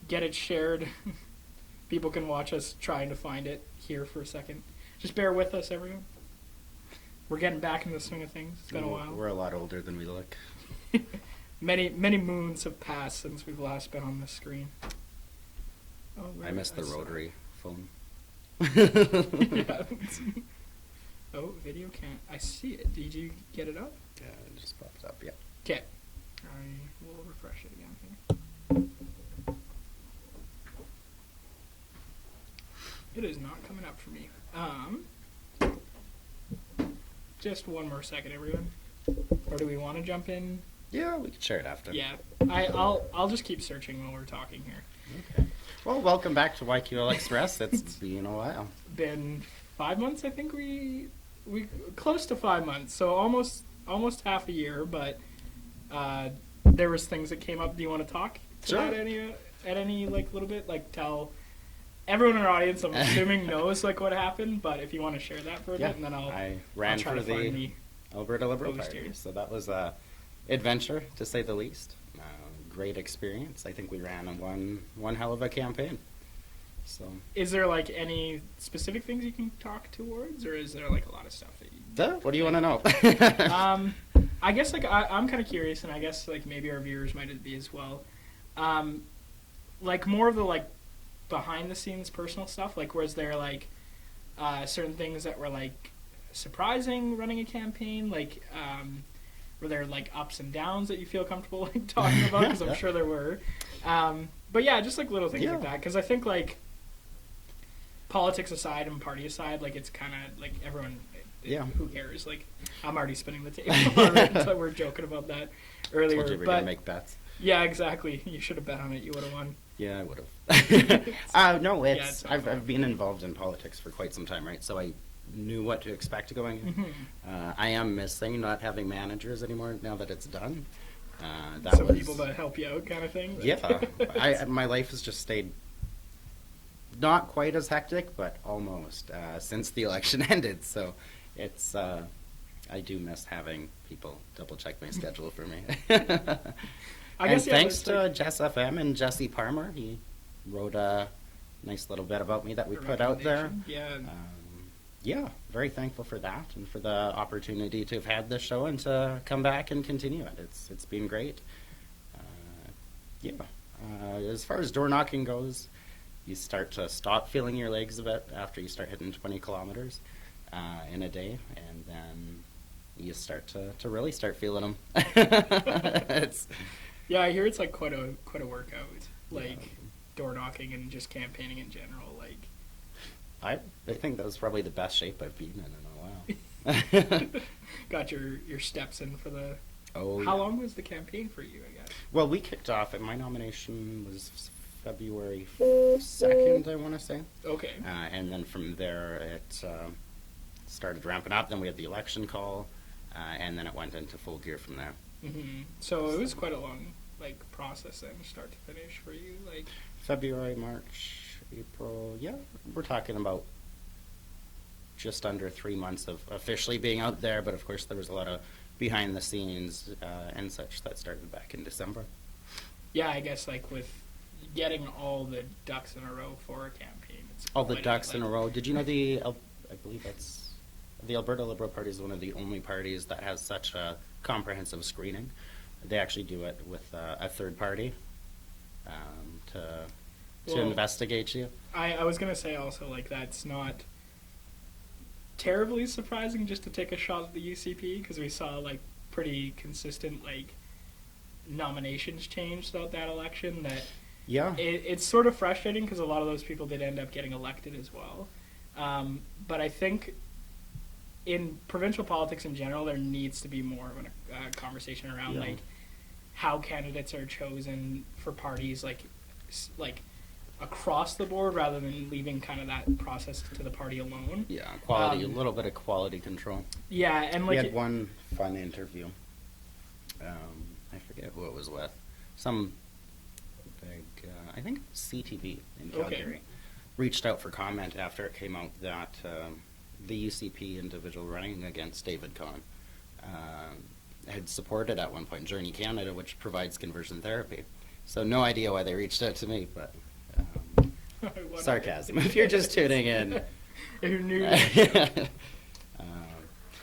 get it shared. People can watch us trying to find it here for a second. Just bear with us, everyone. We're getting back in the swing of things. It's been a while. We're a lot older than we look. Many moons have passed since we've last been on this screen. Oh, I missed the rotary phone. Yeah. Oh, video can't. I see it. Did you get it up? Yeah, it just popped up, yeah. Okay. I will refresh it again here. It is not coming up for me. Just one more second, everyone. Or do we want to jump in? Yeah, we can share it after. Yeah. I'll just keep searching while we're talking here. Okay. Well, welcome back to YQL Express. It's been a while. Been 5 months, I think we close to 5 months, so almost half a year. But there was things that came up. Do you want to talk to Sure. that at any like little bit? Like tell everyone in our audience. I'm assuming knows like what happened, but if you want to share that for a bit, and then I ran try for to find the Alberta Liberal Party, so that was a adventure to say the least. Great experience. I think we ran one hell of a campaign. So, is there like any specific things you can talk towards, or is there like a lot of stuff that you? What do you want to know? I guess like I'm kind of curious, and I guess like maybe our viewers might be as well. Like more of the like behind the scenes personal stuff. Like, was there like certain things that were like surprising running a campaign? Like, were there like ups and downs that you feel comfortable like talking about? Because I'm sure there were. But yeah, just like little things like that. Because I think like politics aside and party aside, like it's kind of like everyone. Who cares? Like I'm already spinning the table. Already, so we're joking about that earlier. Told you we were gonna make bets. Yeah, exactly. You should have bet on it. You would have won. Yeah, I would have. No, it's I've been involved in politics for quite some time, right? So I knew what to expect going in. Mm-hmm. I am missing not having managers anymore now that it's done. Some people that help you out, kind of thing. Yeah, my life has just stayed not quite as hectic, but almost since the election ended. So it's I do miss having people double check my schedule for me. I guess, thanks to Jess FM and Jesse Parmer, he wrote a nice little bit about me that we put out there. Yeah, very thankful for that and for the opportunity to have had this show and to come back and continue it. It's been great. As far as door knocking goes, you start to stop feeling your legs a bit after you start hitting 20 kilometers in a day, and then you start to really start feeling them. Yeah, I hear it's like quite a workout, like door knocking and just campaigning in general. Like, I think that was probably the best shape I've been in a while. Got your steps in for the. Oh. How long was the campaign for you? I guess. Well, we kicked off, and my nomination was February 2nd, I want to say. Okay. And then from there, it started ramping up. Then we had the election call, and then it went into full gear from there. Mm-hmm. So it was quite a long process then, start to finish for you, like. February, March, April. Yeah, we're talking about just under 3 months of officially being out there. But of course, there was a lot of behind the scenes and such that started back in December. Yeah, I guess like with getting all the ducks in a row for a campaign. It's all the ducks in a row. Did you know I believe that's the Alberta Liberal Party is one of the only parties that has such a comprehensive screening. They actually do it with a third party to investigate you. I was going to say also, like, that's not terribly surprising just to take a shot at the UCP, because we saw, like, pretty consistent, like, nominations change throughout that election. That it's sort of frustrating because a lot of those people did end up getting elected as well. But I think in provincial politics in general, there needs to be more of a conversation around like how candidates are chosen for parties, like across the board, rather than leaving kind of that process to the party alone. Yeah, quality, a little bit of quality control. Yeah, and like we had one fun interview. I forget who it was with. Some big, I think CTV in Calgary reached out for comment after it came out that the UCP individual running against David Kahn had supported at one point Journey Canada, which provides conversion therapy. So no idea why they reached out to me, but What sarcasm. If you're just tuning in. Who knew?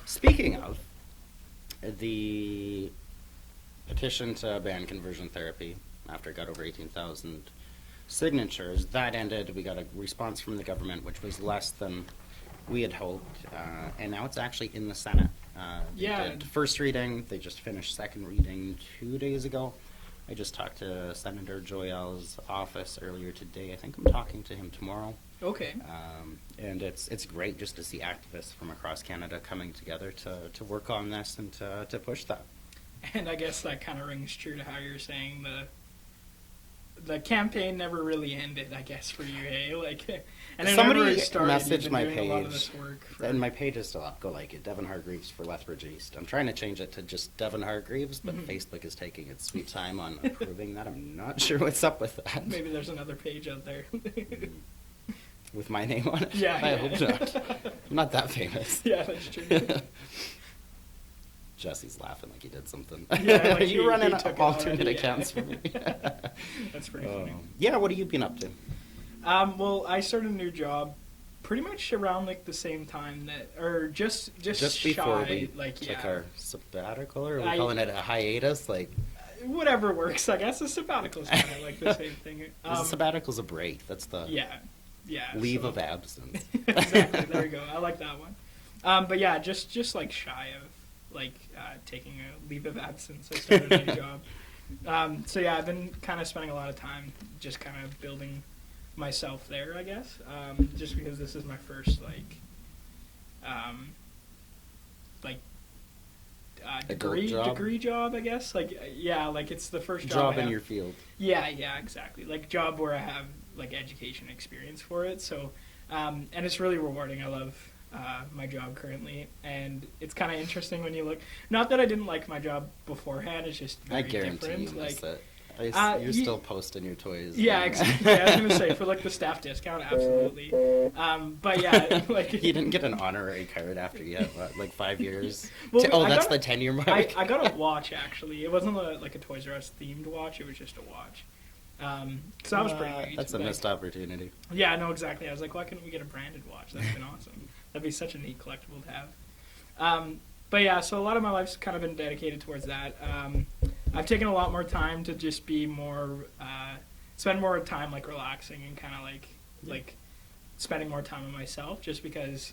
Speaking of, the petition to ban conversion therapy, after it got over 18,000 signatures, that ended. We got a response from the government, which was less than we had hoped, and now it's actually in the Senate. They did first reading. They just finished second reading 2 days ago. I just talked to Senator Joyel's office earlier today. I think I'm talking to him tomorrow. Okay. And it's great just to see activists from across Canada coming together to work on this and to push that. And I guess that kind of rings true to how you're saying the campaign never really ended, I guess, for you, hey? Like, and somebody started, messaged my doing a lot of page, this work and my page is still up. Go like it, Devon Hargreaves for Lethbridge East. I'm trying to change it to just Devon Hargreaves, but Facebook is taking its sweet time on approving that. I'm not sure what's up with that. Maybe there's another page out there. With my name on it? Yeah, I hope not. I'm not that famous. Yeah, that's true. Jesse's laughing like he did something. Yeah, like you running took alternate it accounts for me. That's pretty funny. Yeah, what have you been up to? Well, I started a new job pretty much around like the same time that, or just before shy, we like took our sabbatical, or are we calling it a hiatus? Like whatever works, I guess. A sabbatical is kind of like the same thing. A sabbatical's a break. That's the leave of absence. Exactly. There you go. I like that one. But yeah, just like shy of like taking a leave of absence. I started a new job. So yeah, I've been kind of spending a lot of time just kind of building myself there, I guess. Just because this is my first degree job, I guess. Like yeah, like it's the first job in your field. Yeah, exactly. Like job where I have like education experience for it. So and it's really rewarding. I love my job currently, and it's kind of interesting when you look. Not that I didn't like my job beforehand; it's just very different. I guarantee you like that. You're still posting your toys. Yeah, exactly. I was gonna say for like the staff discount, absolutely. But yeah, like you didn't get an honorary card after you had like 5 years. Well, that's the 10-year mark. I got a watch actually. It wasn't like a Toys R Us themed watch. It was just a watch. So that was pretty neat. That's a missed opportunity. Yeah, no, exactly. I was like, why couldn't we get a branded watch? That'd been awesome. That'd be such a neat collectible to have. But yeah, so a lot of my life's kind of been dedicated towards that. I've taken a lot more time to just be more, spend more time like relaxing and kind of like spending more time with myself, just because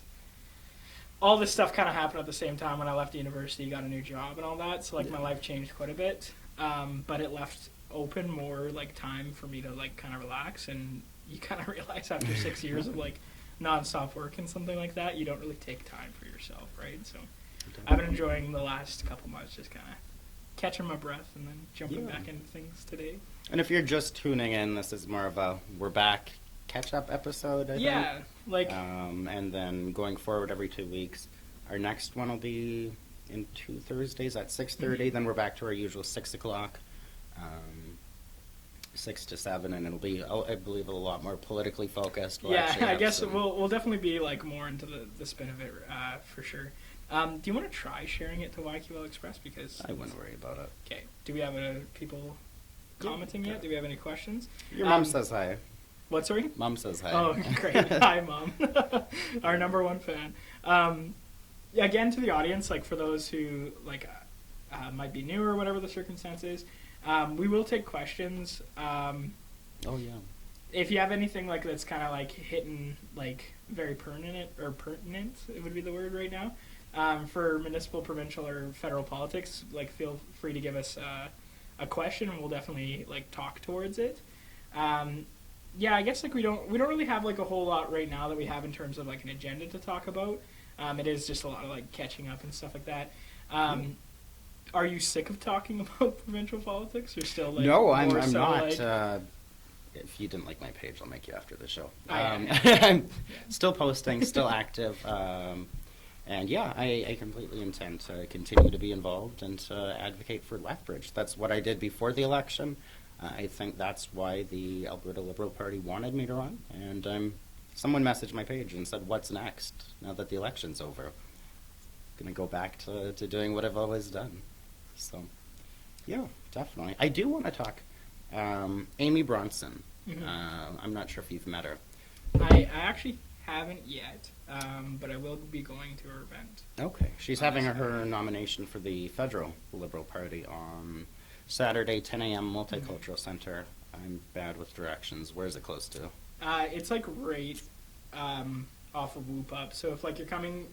all this stuff kind of happened at the same time when I left university, got a new job and all that. So like my life changed quite a bit, but it left open more like time for me to like kind of relax. And you kind of realize after 6 years of like nonstop work and something like that, you don't really take time for yourself, right? So I've been enjoying the last couple months, just kind of catching my breath and then jumping back into things today. And if you're just tuning in, this is more of a we're back catch-up episode, I think. Like and then going forward every 2 weeks. Our next one will be in 2 Thursdays at 6:30. Then we're back to our usual 6 o'clock, 6 to 7, and it'll be, I believe, a lot more politically focused. I guess we'll definitely be like more into the spin of it for sure. Do you want to try sharing it to YQL Express? Because I wouldn't worry about it. Okay. Do we have people commenting yet? Do we have any questions? Your mom says hi. What, sorry? Mom says hi. Oh, great. Hi, Mom. Our number one fan. Again, to the audience, like for those who like might be new or whatever the circumstances, we will take questions. Oh, yeah. If you have anything like that's kind of like hitting like very pertinent, it would be the word right now. For municipal, provincial, or federal politics, like feel free to give us a question, and we'll definitely like talk towards it. Yeah, I guess like we don't really have like a whole lot right now that we have in terms of like an agenda to talk about. It is just a lot of like catching up and stuff like that. Are you sick of talking about provincial politics, or still like? No, I'm so, not. Like, if you didn't like my page, I'll make you after the show. I'm still posting, still active. And yeah, I completely intend to continue to be involved and to advocate for Lethbridge. That's what I did before the election. I think that's why the Alberta Liberal Party wanted me to run. And someone messaged my page and said, what's next now that the election's over? I'm going to go back to doing what I've always done. So, yeah, definitely. I do want to talk Amy Bronson. Mhm. I'm not sure if you've met her. I actually haven't yet, but I will be going to her event. Okay. She's having her nomination for the federal Liberal Party on Saturday, 10 a.m. Multicultural Center. I'm bad with directions. Where's it close to? It's like right off of Whoop Up. So if like you're coming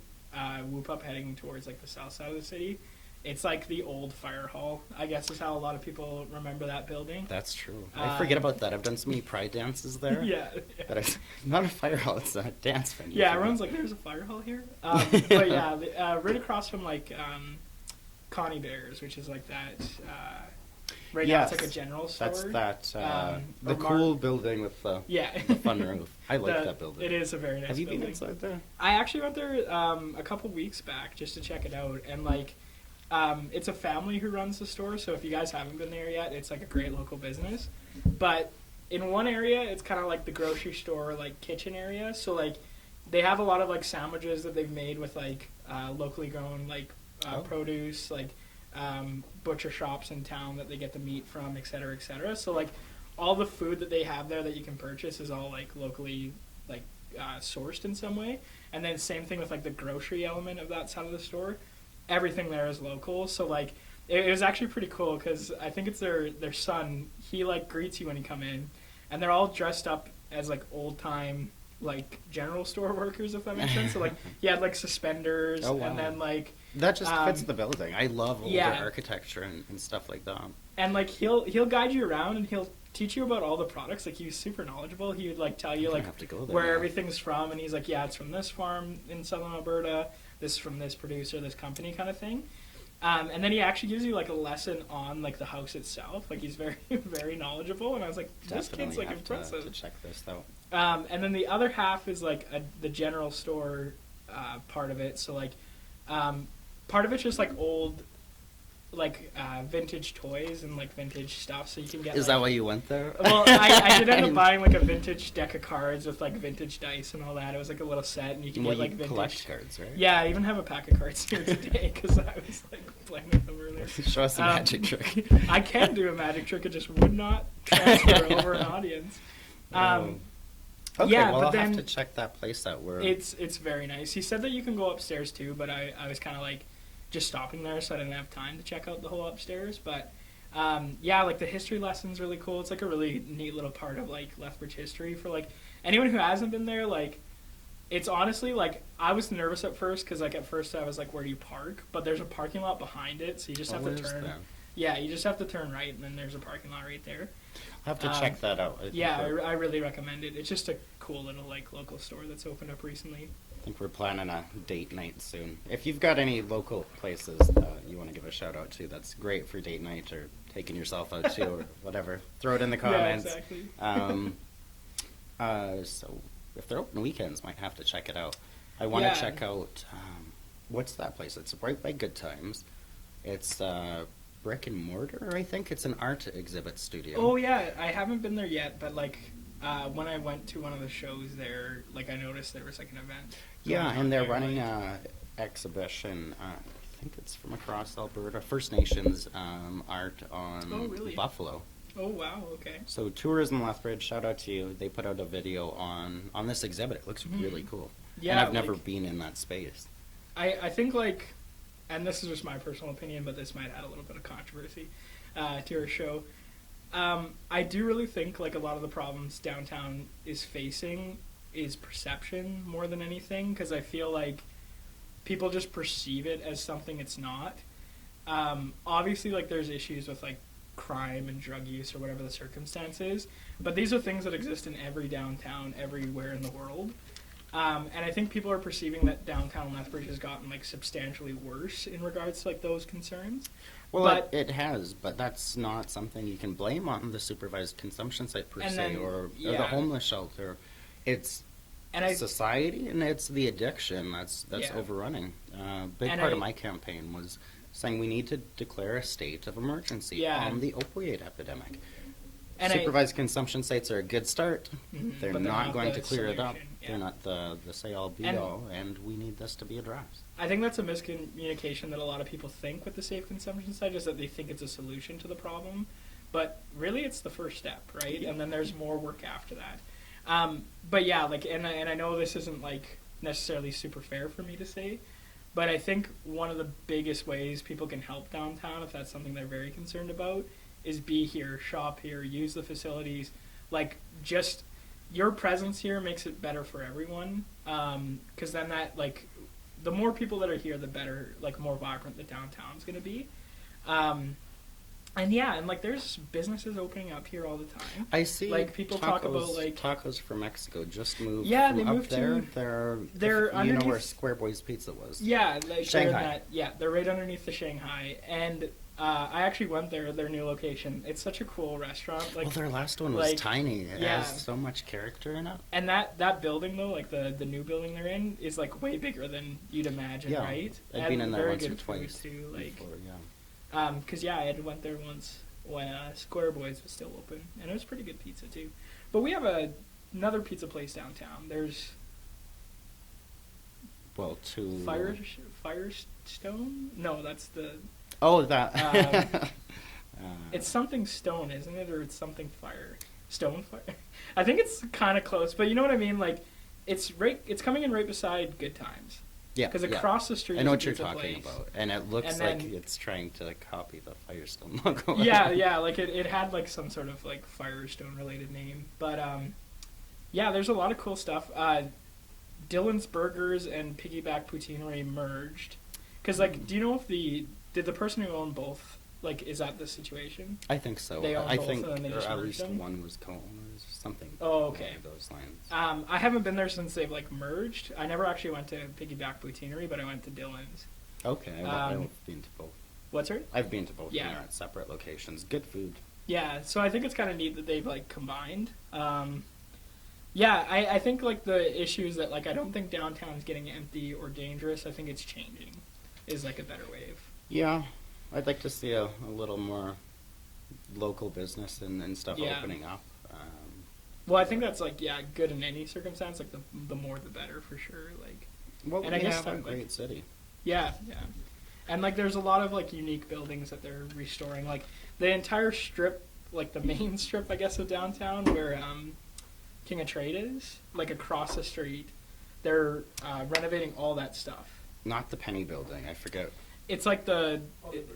Whoop Up heading towards like the south side of the city, it's like the old fire hall, I guess is how a lot of people remember that building. That's true. I forget about that. I've done so many pride dances there. Yeah. But not a fire hall, it's a dance venue. Yeah, everyone's like, there's a fire hall here? But yeah, right across from like Connie Bears, which is like that... right now it's like a general store. That's that, the cool building with the fun roof. I like that building. It is a very nice building. Have you been inside there? I actually went there a couple weeks back just to check it out, and like... it's a family who runs the store, so if you guys haven't been there yet, it's like a great local business. But in one area, it's kind of like the grocery store, like kitchen area. So like they have a lot of like sandwiches that they've made with like locally grown like produce, like butcher shops in town that they get the meat from, et cetera, et cetera. So like all the food that they have there that you can purchase is all like locally like sourced in some way. And then same thing with like the grocery element of that side of the store. Everything there is local, so like it was actually pretty cool because I think it's their son. He like greets you when you come in, and they're all dressed up as like old time like general store workers, if that makes sense. So like he had like suspenders, and then like that just fits the building. I love older architecture and stuff like that. And like he'll guide you around and he'll teach you about all the products. Like he's super knowledgeable. He would like tell you like where everything's from, and he's like, yeah, it's from this farm in southern Alberta. This is from this producer, this company kind of thing. And then he actually gives you like a lesson on like the house itself. Like he's very, very knowledgeable. And I was like, this kid's like impressive. To check this out. And then the other half is like the general store part of it. So like part of it's just like old like vintage toys and like vintage stuff, so you can get. Is that why you went there? Well, I did end up buying like a vintage deck of cards with like vintage dice and all that. It was like a little set, and you can get like vintage collect cards, right? Yeah, I even have a pack of cards here today because I was like playing with them earlier. Show us a magic trick. I can do a magic trick. It just would not transfer over an audience. Okay, yeah, well, but I'll then have to check that place out. Where it's very nice. He said that you can go upstairs too, but I was kind of like just stopping there, so I didn't have time to check out the whole upstairs. But yeah, like the history lesson's really cool. It's like a really neat little part of like Lethbridge history for like anyone who hasn't been there. Like it's honestly like I was nervous at first because like at first I was like, where do you park? But there's a parking lot behind it, so you just have to turn. Yeah, you just have to turn right, and then there's a parking lot right there. I'll have to check that out. I really recommend it. It's just a cool little like local store that's opened up recently. I think we're planning a date night soon. If you've got any local places you want to give a shout out to, that's great for date night or taking yourself out to or whatever. Throw it in the comments. Yeah, exactly. So if they're open weekends, might have to check it out. I want to check out, what's that place? It's right by Good Times. It's Brick and Mortar, I think. It's an art exhibit studio. Oh, yeah. I haven't been there yet, but like when I went to one of the shows there, like I noticed there was like an event. Yeah, and they're running an exhibition. I think it's from across Alberta. First Nations art on Buffalo. Oh, wow, okay. So Tourism Lethbridge, shout out to you. They put out a video on this exhibit. It looks really cool. Yeah, and I've never been in that space. I think like, and this is just my personal opinion, but this might add a little bit of controversy to our show. I do really think like a lot of the problems downtown is facing is perception more than anything, because I feel like people just perceive it as something it's not. Obviously, like there's issues with like crime and drug use or whatever the circumstances, but these are things that exist in every downtown everywhere in the world. And I think people are perceiving that downtown Lethbridge has gotten like substantially worse in regards to like those concerns. Well, but it has, but that's not something you can blame on the supervised consumption site per se, or the homeless shelter. It's society, and it's the addiction that's overrunning. Big part of my campaign was saying we need to declare a state of emergency on the opioid epidemic. And supervised consumption sites are a good start. They're not going to clear it up. They're not the say-all, be-all, and we need this to be addressed. I think that's a miscommunication that a lot of people think with the safe consumption site, is that they think it's a solution to the problem. but really it's the first step, right? Yeah. And then there's more work after that. But yeah, like, and I know this isn't like necessarily super fair for me to say, but I think one of the biggest ways people can help downtown, if that's something they're very concerned about, is be here, shop here, use the facilities. Like, just your presence here makes it better for everyone. Because then that, like, the more people that are here, the better, like, more vibrant the downtown's going to be. And yeah, and like there's businesses opening up here all the time. I see. Like people talk about like tacos from Mexico just moved. Yeah, from they up moved there. to. They're you know where underneath. Square Boys Pizza was. Yeah, like Shanghai. they're right underneath the Shanghai, and I actually went there. Their new location. It's such a cool restaurant. Like, Well, their last one was like, tiny. It yeah. has so much character in it. and that building though, like the new building they're in, is like way bigger than you'd imagine, Yeah, right? I've And been in there very once or good food, twice too. Like, before, yeah. Because yeah, I had went there once when Square Boys was still open, and it was pretty good pizza too. But we have another pizza place downtown. There's Well, to Firestone. No, that's the. Oh, that. It's something stone, isn't it, or it's something fire? Stone fire. I think it's kind of close, but you know what I mean. Like, it's right. It's coming in right beside Good Times. Yeah, Because yeah. across the street. I know is what a you're pizza talking place. about, and it looks And like then- it's trying to copy the Firestone logo. Yeah, like it had like some sort of like Firestone related name, but yeah, there's a lot of cool stuff. Dylan's Burgers and Piggyback Poutineery merged, because like, do you know if did the person who owned both, like, is that the situation? I think so. They own I both think, and then they or just at merged least them? one was co-owners, something. Oh, okay. along those lines. I haven't been there since they've like merged. I never actually went to Piggyback Poutineery, but I went to Dylan's. Okay, I've been to both. What's her? I've been to both. Yeah. And they're at separate locations. Good food. Yeah, so I think it's kind of neat that they've like combined. Yeah, I think like the issue is that like I don't think downtown's getting empty or dangerous. I think it's changing, is like a better wave. Yeah, I'd like to see a little more local business and stuff Yeah. opening up. Well, I think that's like good in any circumstance. Like the more the better for sure. Like Well, And we I guess have a that, like- great city. yeah, and like there's a lot of like unique buildings that they're restoring. Like the entire strip, like the main strip, I guess, of downtown where King of Trade is, like across the street. They're renovating all that stuff. Not the Penny Building. I forget. It's like the What is it?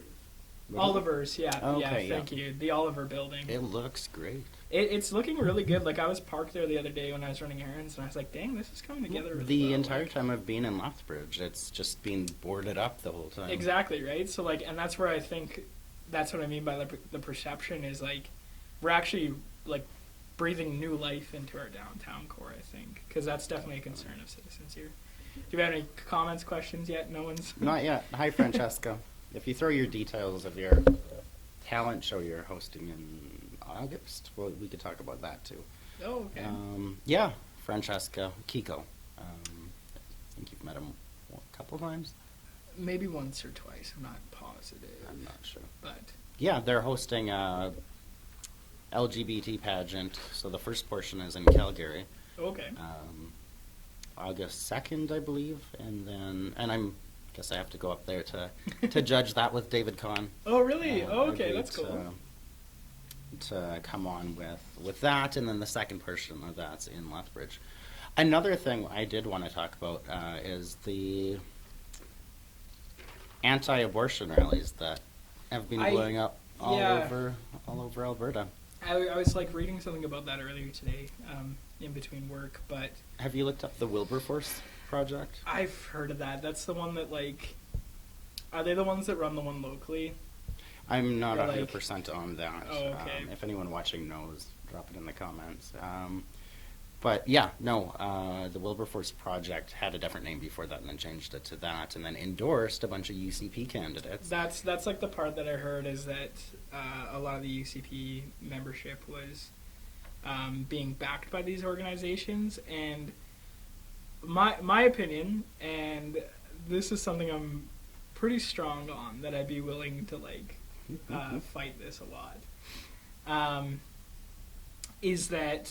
Oliver's, yeah, Okay, thank you, the Oliver building. It looks great. It's looking really good. Like I was parked there the other day when I was running errands, and I was like, "Dang, this is coming together." Really The well. entire Like, time I've been in Lethbridge, it's just been boarded up the whole time. exactly right. So like, and that's where I think that's what I mean by the perception is like we're actually like breathing new life into our downtown core. I think because that's definitely a concern of citizens here. Do you have any comments, questions yet? No one's. Not yet. Hi, Francesca. If you throw your details of your talent show you're hosting in August, well, we could talk about that too. Oh, okay. Yeah, Francesca Kiko. I think you've met him a couple times. Maybe once or twice. I'm not positive. I'm not sure. But Yeah, they're hosting a LGBT pageant. So the first portion is in Calgary, okay. August 2nd, I believe, and guess I have to go up there to judge that with David Kahn. Oh, really? Oh, okay, Agreed that's cool. To come on with that, and then the second portion of that's in Lethbridge. Another thing I did want to talk about is the anti-abortion rallies that have been blowing up all over Alberta. I was like reading something about that earlier today, in between work, but Have you looked up the Wilberforce project? I've heard of that. That's the one that like, are they the ones that run the one locally? I'm not Or, like- 100% on that. Oh, okay. If anyone watching knows, drop it in the comments. But yeah, no, the Wilberforce project had a different name before that and then changed it to that and then endorsed a bunch of UCP candidates. That's like the part that I heard is that a lot of the UCP membership was being backed by these organizations, and my opinion, and this is something I'm pretty strong on, that I'd be willing to like fight this a lot, is that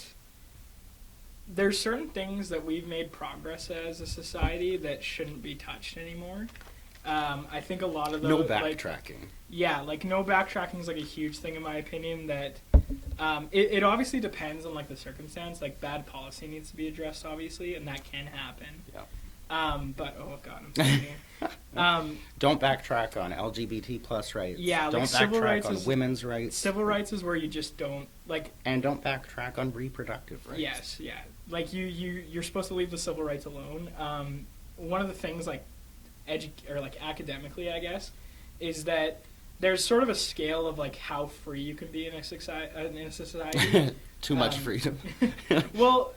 there's certain things that we've made progress as a society that shouldn't be touched anymore. I think a lot of the No backtracking. No backtracking is like a huge thing in my opinion. That it obviously depends on like the circumstance. Like bad policy needs to be addressed, obviously, and that can happen. Yeah. But oh god, I'm sorry. Don't backtrack on LGBT plus rights. Yeah, don't like civil backtrack rights on is, women's rights. Civil rights is where you just don't like. And don't backtrack on reproductive rights. Yes, yeah. Like you're supposed to leave the civil rights alone. One of the things like academically, I guess, is that there's sort of a scale of like how free you can be in a society. Too much freedom. Well,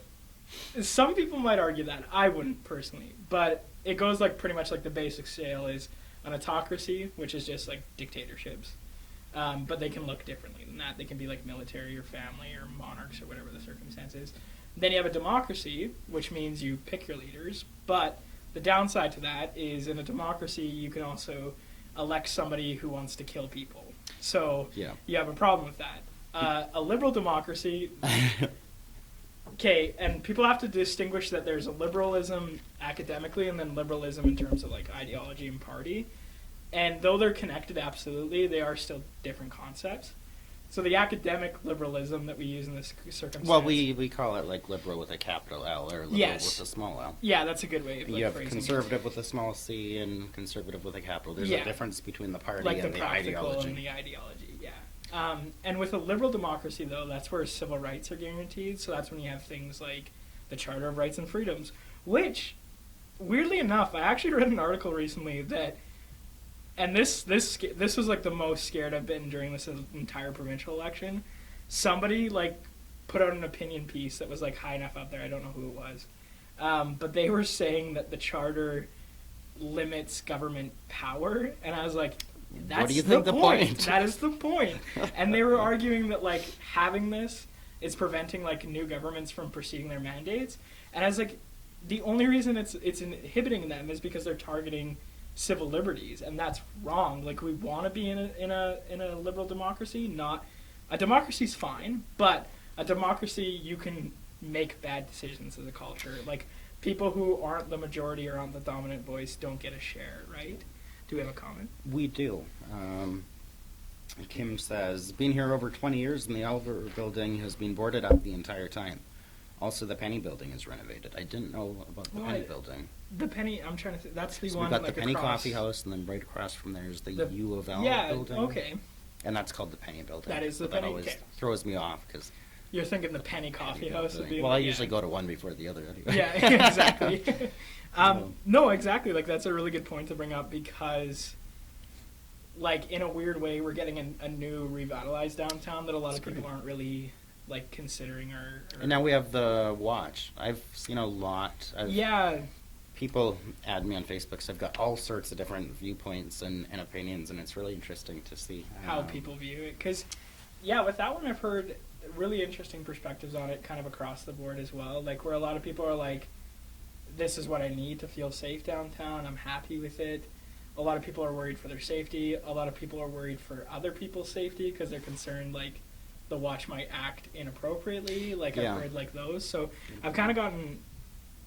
some people might argue that. I wouldn't personally, but it goes like pretty much like the basic scale is an autocracy, which is just like dictatorships. But they can look differently than that. They can be like military or family or monarchs or whatever the circumstances. Then you have a democracy, which means you pick your leaders. But the downside to that is in a democracy, you can also elect somebody who wants to kill people. So you have a problem with that. A liberal democracy... Okay, and people have to distinguish that there's a liberalism academically and then liberalism in terms of like ideology and party. And though they're connected, absolutely, they are still different concepts. So the academic liberalism that we use in this circumstance... Well, we call it like liberal with a capital L or liberal with a small l. Yeah, that's a good way of you have phrasing conservative it. with a small c and conservative with a capital. There's a difference between the party like and the ideology. And the ideology, yeah. And with a liberal democracy, though, that's where civil rights are guaranteed. So that's when you have things like the Charter of Rights and Freedoms, which, weirdly enough, I actually read an article recently that, and this was like the most scared I've been during this entire provincial election. Somebody like put out an opinion piece that was like high enough up there. I don't know who it was, but they were saying that the Charter limits government power, and I was like, that's what do you think the point? That is the point. And they were arguing that like having this is preventing like new governments from pursuing their mandates. And I was like, the only reason it's inhibiting them is because they're targeting civil liberties, and that's wrong. Like we want to be in a liberal democracy. Not a democracy's fine, but a democracy you can make bad decisions as a culture. Like people who aren't the majority or aren't the dominant voice don't get a share, right? Do we have a comment? We do. Kim says, been here over 20 years and the Oliver building has been boarded up the entire time. Also, the Penny building is renovated. I didn't know about the Penny building. The Penny, I'm trying to think, that's the so one we've got like the Penny across. Coffee House, and then right across from there is the U of L building. Okay. And that's called the Penny building. That is the Penny. Penny? That always okay. throws me off, because... You're thinking the Penny Coffee House would be... Well, I usually go to one before the other anyway. Yeah, exactly. No, exactly. Like, that's a really good point to bring up, because... like in a weird way, we're getting a new revitalized downtown that a lot of people aren't really like considering or. And now we have the Watch. I've seen a lot of people add me on Facebook, so I've got all sorts of different viewpoints and opinions, and it's really interesting to see how people view it. Because with that one, I've heard really interesting perspectives on it, kind of across the board as well. Like where a lot of people are like, "This is what I need to feel safe downtown. I'm happy with it." A lot of people are worried for their safety. A lot of people are worried for other people's safety because they're concerned like the Watch might act inappropriately. Like I've heard like those. So I've kind of gotten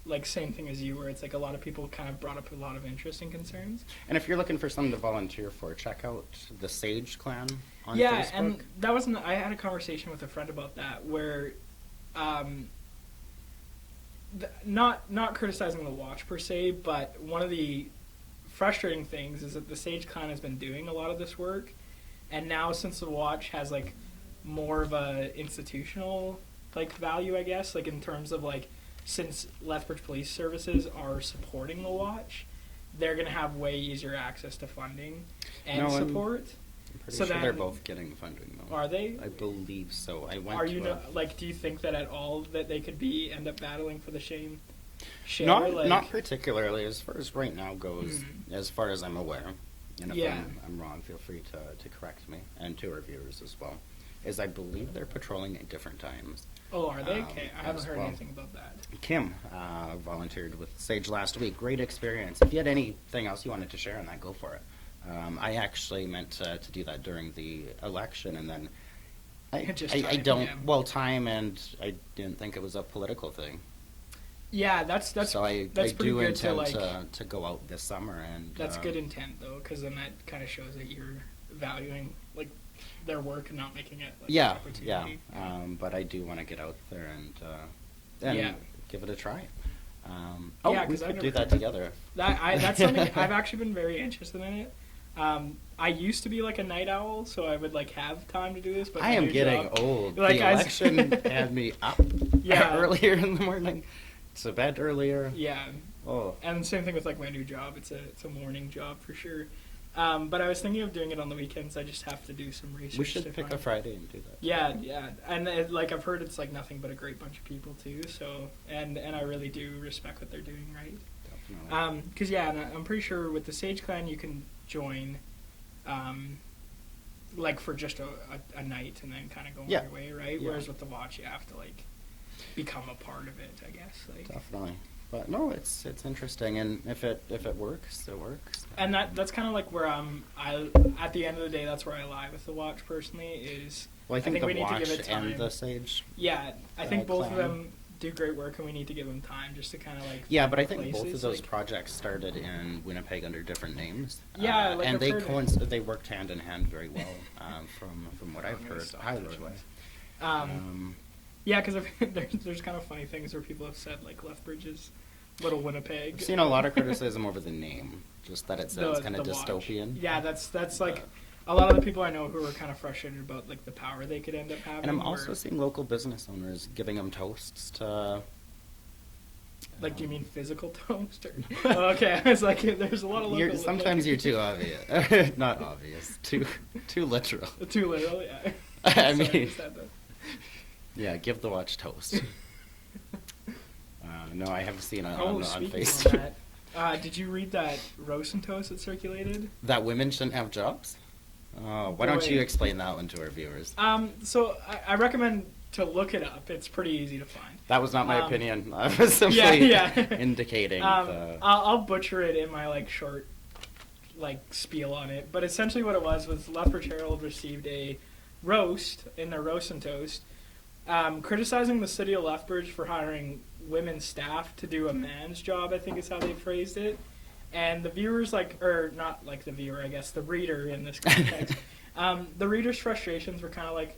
like same thing as you, where it's like a lot of people kind of brought up a lot of interesting concerns. And if you're looking for something to volunteer for, check out the Sage Clan on Facebook. Yeah, and that wasn't. I had a conversation with a friend about that where, not criticizing the Watch per se, but one of the frustrating things is that the Sage Clan has been doing a lot of this work, and now since the Watch has like more of a institutional like value, I guess, like in terms of like since Lethbridge Police Services are supporting the Watch, they're going to have way easier access to funding and support. I'm pretty sure they're both getting funding though. Are they? I believe so. I went. Are you do you think that at all that they could end up battling for the share? Not particularly, as far as right now goes, as far as I'm aware. And if I'm wrong, feel free to correct me, and to our viewers as well. Is I believe they're patrolling at different times. Oh, are they? Okay, I haven't heard anything about that. Kim volunteered with Sage last week. Great experience. If you had anything else you wanted to share on that, go for it. I actually meant to do that during the election, and then I didn't think it was a political thing. Yeah, that's So I pretty do good to intend like. to go out this summer, and That's good intent though, because then that kind of shows that you're valuing like their work and not making it like an yeah, opportunity. but I do want to get out there and Yeah. give it a try. Yeah, we 'cause I've could do never that tried together. That's something I've actually been very interested in it. I used to be like a night owl, so I would like have time to do this. But I my am new getting job- old. Like, the I- election had me up Yeah. earlier in the morning, to bed earlier. Yeah, Oh, and same thing with like my new job. It's a morning job for sure. But I was thinking of doing it on the weekends. I just have to do some research. we should to pick a find- Friday and do that. Yeah, and like I've heard it's like nothing but a great bunch of people too. So and I really do respect what they're doing, right? Definitely. Because yeah, and I'm pretty sure with the Sage Clan you can join, like for just a night and then kind of go on Yeah. your way, right? Yeah. Whereas with the watch you have to like become a part of it, I guess. Like, Definitely. But no, it's interesting, and if it works, it works. and that's kind of like where I at the end of the day that's where I lie with the watch personally is. Well, I think we the need to give watch it time. and the Sage. Yeah, I think both of clan. them do great work, and we need to give them time just to kind of like. Yeah, find but I think places, both of those like- projects started in Winnipeg under different names. Yeah, like and I've they heard they worked hand in hand very well. From what I've I'm gonna heard, stop highly. touching this. Yeah, because there's kind of funny things where people have said like Lethbridge's Little Winnipeg. I've seen a lot of criticism over the name, just that it sounds The- kind of the watch. dystopian. Yeah, that's like a lot of the people I know who are kind of frustrated about like the power they could end up having. And I'm also where- seeing local business owners giving them toasts to. like, do you mean physical toast? Or, oh, okay, I was like, there's a lot of local. Sometimes you're too obvious. Not obvious. Too literal. too literal. Yeah. I Sorry, mean, said that. yeah, give the watch toast. No, I haven't seen it Oh, on speaking Facebook. of that, did you read that roast and toast that circulated? That women shouldn't have jobs? Why don't Boy. you explain that one to our viewers? So I recommend to look it up. It's pretty easy to find. That was not my opinion. I was simply yeah. indicating. I'll butcher it in my like short like spiel on it, but essentially what it was Lethbridge Herald received a roast in their roast and toast, criticizing the city of Lethbridge for hiring women staff to do a man's job, I think is how they phrased it. And the viewers or not like the viewer, I guess, the reader in this context, the reader's frustrations were kind of like,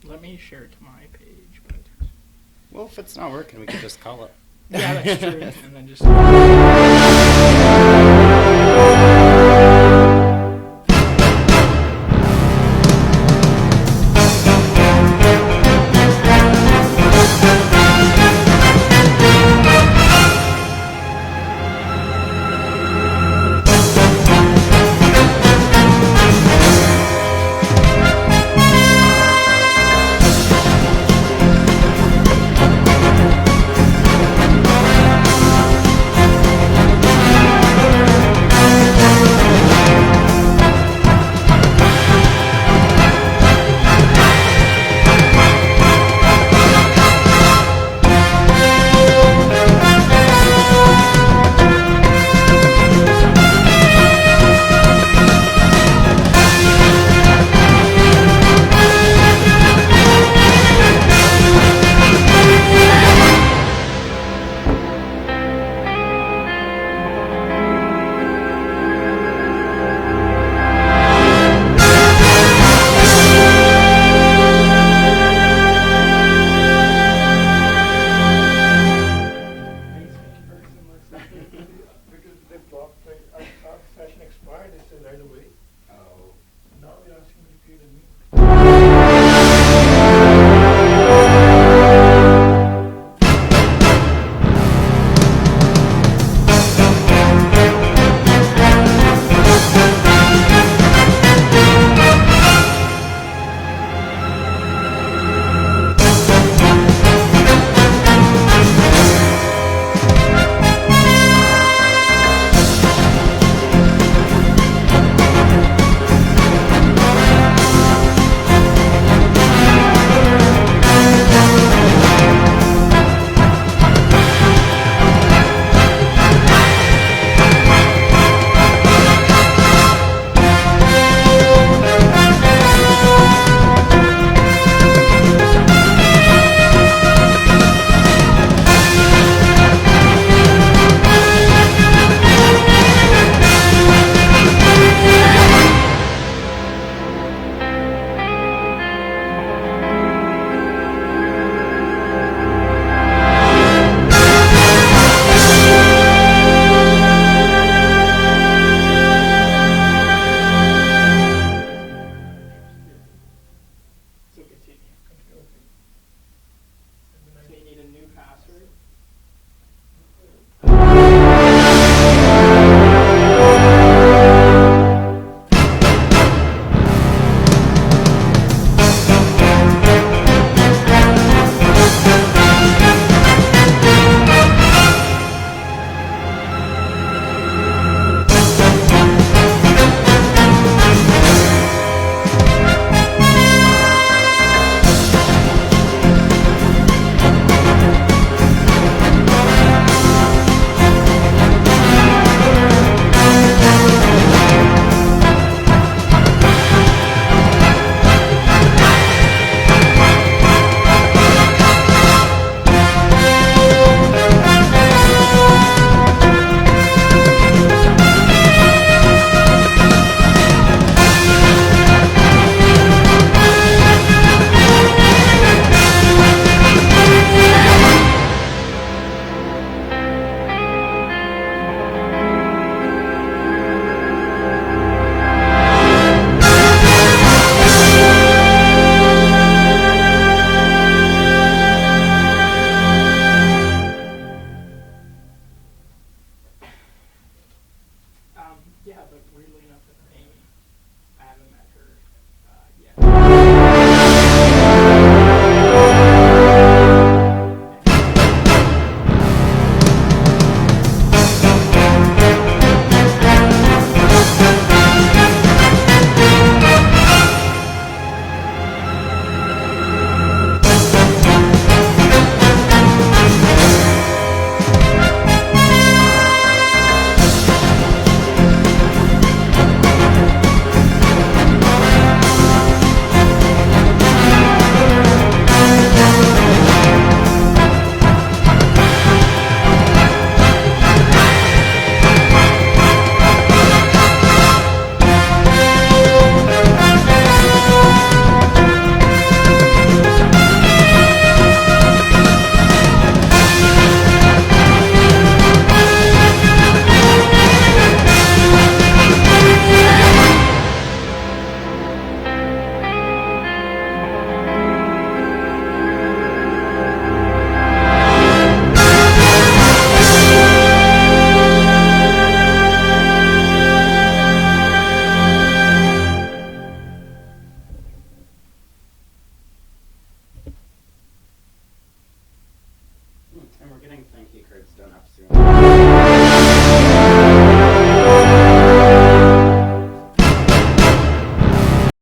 let me share it to my page, but well, if it's not working, we could just call it. yeah, that's true. And then just